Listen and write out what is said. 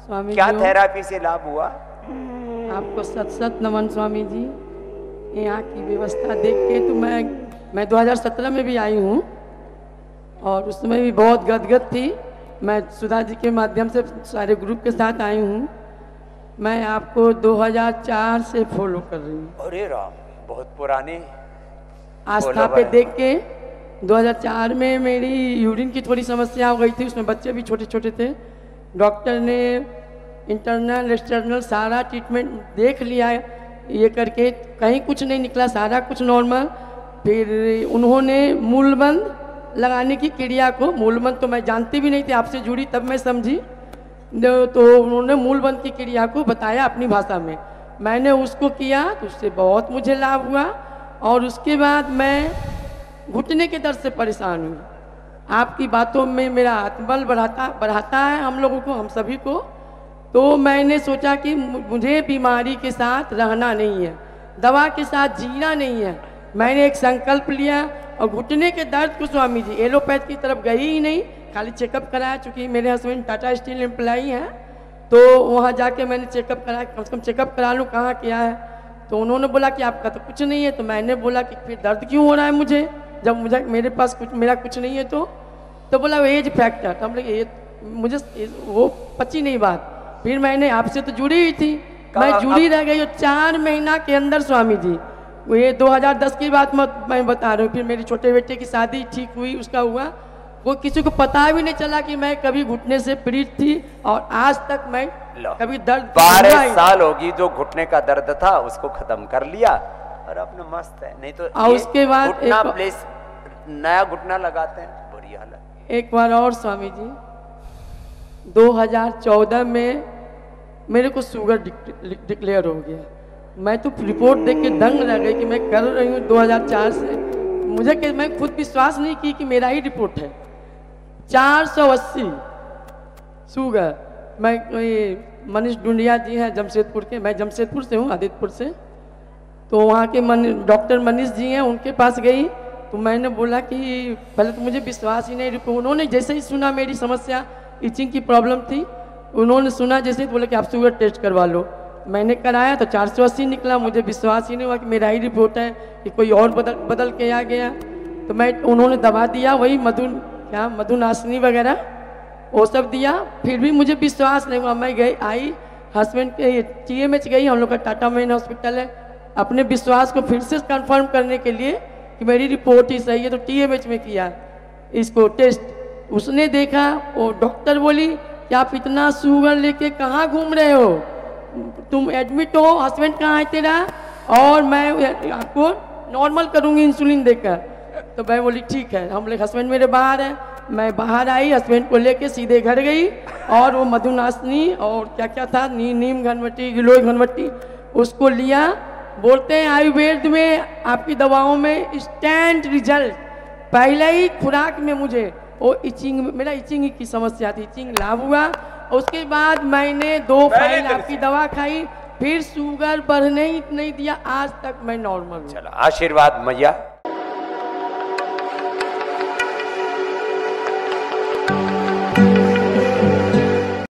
स्वामी क्या जी थेरापी से लाभ हुआ? आपको सत सत नमन स्वामी जी। यहाँ की व्यवस्था देख के तो मैं 2017 में भी आई हूँ और उसमें भी बहुत गदगद थी। मैं सुधा जी के माध्यम से सारे ग्रुप के साथ आई हूँ। मैं आपको 2004 से फॉलो कर रही हूँ। अरे राम, बहुत पुराने आस्था पे देख के 2004 में मेरी यूरिन की थोड़ी समस्या हो गई थी, उसमें बच्चे भी छोटे छोटे थे। डॉक्टर ने इंटरनल एक्सटर्नल सारा ट्रीटमेंट देख लिया ये करके, कहीं कुछ नहीं निकला, सारा कुछ नॉर्मल। फिर उन्होंने मूलबंद लगाने की क्रिया को, मूलबंद तो मैं जानती भी नहीं थी, आपसे जुड़ी तब मैं समझी। तो उन्होंने मूलबंद की क्रिया को बताया अपनी भाषा में, मैंने उसको किया तो उससे बहुत मुझे लाभ हुआ। और उसके बाद मैं घुटने के दर्द से परेशान हुई। आपकी बातों में मेरा आत्मबल बढ़ाता है हम लोगों को, हम सभी को। तो मैंने सोचा कि मुझे बीमारी के साथ रहना नहीं है, दवा के साथ जीना नहीं है। मैंने एक संकल्प लिया और घुटने के दर्द को स्वामी जी एलोपैथ की तरफ गई ही नहीं, खाली चेकअप कराया। चूँकि मेरे हस्बैंड टाटा स्टील एम्प्लॉई हैं तो वहाँ जाके मैंने चेकअप कराया, कम से कम चेकअप करा लूँ कहाँ क्या है। तो उन्होंने बोला कि आपका तो कुछ नहीं है। तो मैंने बोला कि फिर दर्द क्यों हो रहा है मुझे, जब मुझे मेरे पास मेरा कुछ नहीं है। तो बोला एज फैक्टर। तो हम लोग ये मुझे वो पची नहीं बात। फिर मैंने आपसे तो जुड़ी हुई थी, मैं जुड़ी रह गई 4 महीना के अंदर स्वामी जी। ये 2010 की बात मैं बता रहा हूँ। फिर मेरी छोटे बेटे की शादी ठीक हुई, उसका हुआ, वो किसी को पता भी नहीं चला कि मैं कभी घुटने से पीड़ित थी। और आज तक मैं कभी दर्द 12 साल होगी जो घुटने का दर्द था उसको खत्म कर लिया और अपना मस्त है। नहीं तो उसके बाद घुटना प्लेस नया घुटना लगाते हैं, बुरी हालत। एक बार और स्वामी जी 2014 में मेरे को शुगर डिक्लेयर हो गया। मैं तो रिपोर्ट देख के दंग रह गई कि मैं कर रही हूँ 2004 से। मुझे मैं खुद विश्वास नहीं की कि मेरा ही रिपोर्ट है। 480 शुगर। मैं मनीष डुंडिया जी हैं जमशेदपुर के, मैं जमशेदपुर से हूँ, आदित्यपुर से। तो वहाँ के डॉक्टर मनीष जी हैं, उनके पास गई तो मैंने बोला कि पहले तो मुझे विश्वास ही नहीं। उन्होंने जैसे ही सुना मेरी समस्या इचिंग की प्रॉब्लम थी, उन्होंने सुना जैसे ही बोले कि आप शुगर टेस्ट करवा लो। मैंने कराया तो 480 निकला। मुझे विश्वास ही नहीं हुआ कि मेरा ही रिपोर्ट है कि कोई और बदल के आ गया। तो उन्होंने दवा दिया, वही मधुनाशनी वगैरह वो सब दिया, फिर भी मुझे विश्वास नहीं हुआ। मैं आई हस्बैंड के TMH गई, हम लोग का टाटा मेन हॉस्पिटल है, अपने विश्वास को फिर से कंफर्म करने के लिए कि मेरी रिपोर्ट ही सही है। तो TMH में किया इसको टेस्ट। उसने देखा, वो डॉक्टर बोली कि आप इतना शुगर लेके कहाँ घूम रहे हो, तुम एडमिट हो, हस्बैंड कहाँ है तेरा, और मैं आपको नॉर्मल करूँगी इंसुलिन देकर। तो मैं बोली ठीक है। हम लोग हस्बैंड मेरे बाहर है, मैं बाहर आई, हस्बैंड को लेके सीधे घर गई और वो मधुनाशनी और क्या क्या था, नीम घनवटी, गिलोय घनवटी, उसको लिया। बोलते हैं आयुर्वेद में आपकी दवाओं में इंस्टेंट रिजल्ट। पहले ही खुराक में मुझे वो मेरा इचिंग की समस्या थी, इचिंग लाभ हुआ। उसके बाद मैंने 2 फाइल आपकी दवा खाई, फिर शुगर बढ़ने ही नहीं दिया, आज तक मैं नॉर्मल हूँ। चलो आशीर्वाद मैया।